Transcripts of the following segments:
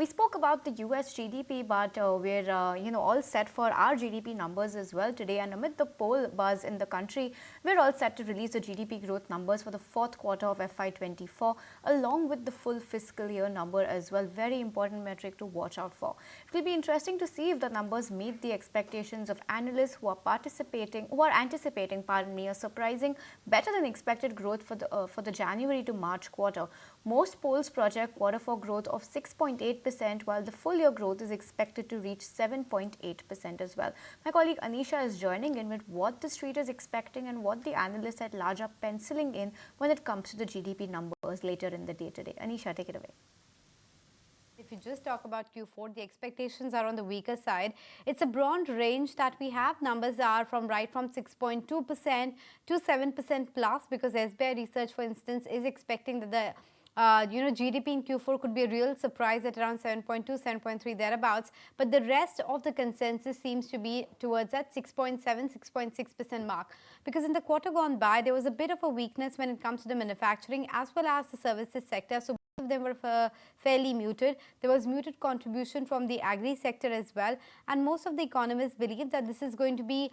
We spoke about the US GDP, but we're all set for our GDP numbers as well today. And amid the poll buzz in the country, we're all set to release the GDP growth numbers for the fourth quarter of FY24, along with the full fiscal year number as well. Very important metric to watch out for. It will be interesting to see if the numbers meet the expectations of analysts who are anticipating, a surprising, better than expected growth for the January to March quarter. Most polls project Q4 growth of 6.8%, while the full year growth is expected to reach 7.8% as well. My colleague Anisha is joining in with what the street is expecting and what the analysts at large are penciling in when it comes to the GDP numbers later in the day today. Anisha, take it away. If you just talk about Q4, the expectations are on the weaker side. It's a broad range that we have. Numbers are from 6.2% to 7% plus, because SBI Research, for instance, is expecting that the GDP in Q4 could be a real surprise at around 7.2, 7.3 thereabouts. But the rest of the consensus seems to be towards that 6.7, 6.6% mark. Because in the quarter gone by, there was a bit of a weakness when it comes to the manufacturing as well as the services sector. So both of them were fairly muted. There was muted contribution from the agri sector as well. And most of the economists believe that this is going to be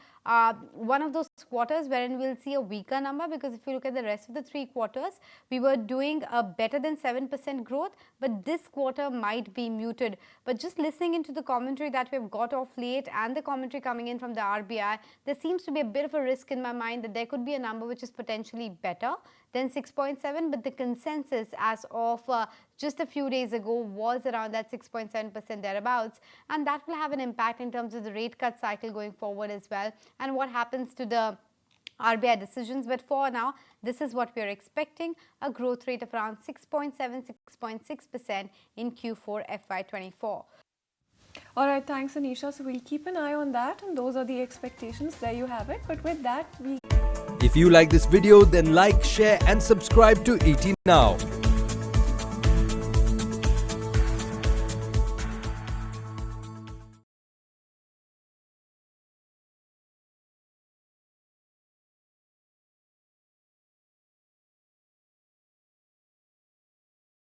one of those quarters wherein we'll see a weaker number, because if you look at the rest of the 3 quarters, we were doing a better than 7% growth, but this quarter might be muted. But just listening into the commentary that we've got of late and the commentary coming in from the RBI, there seems to be a bit of a risk in my mind that there could be a number which is potentially better than 6.7, but the consensus as of just a few days ago was around that 6.7% thereabouts, and that will have an impact in terms of the rate cut cycle going forward as well, and what happens to the RBI decisions. But for now, this is what we are expecting, a growth rate of around 6.7, 6.6% in Q4 FY24. All right, thanks Anisha. So we'll keep an eye on that, and those are the expectations. There you have it. But with that, If you like this video, then like, share and subscribe to ET Now.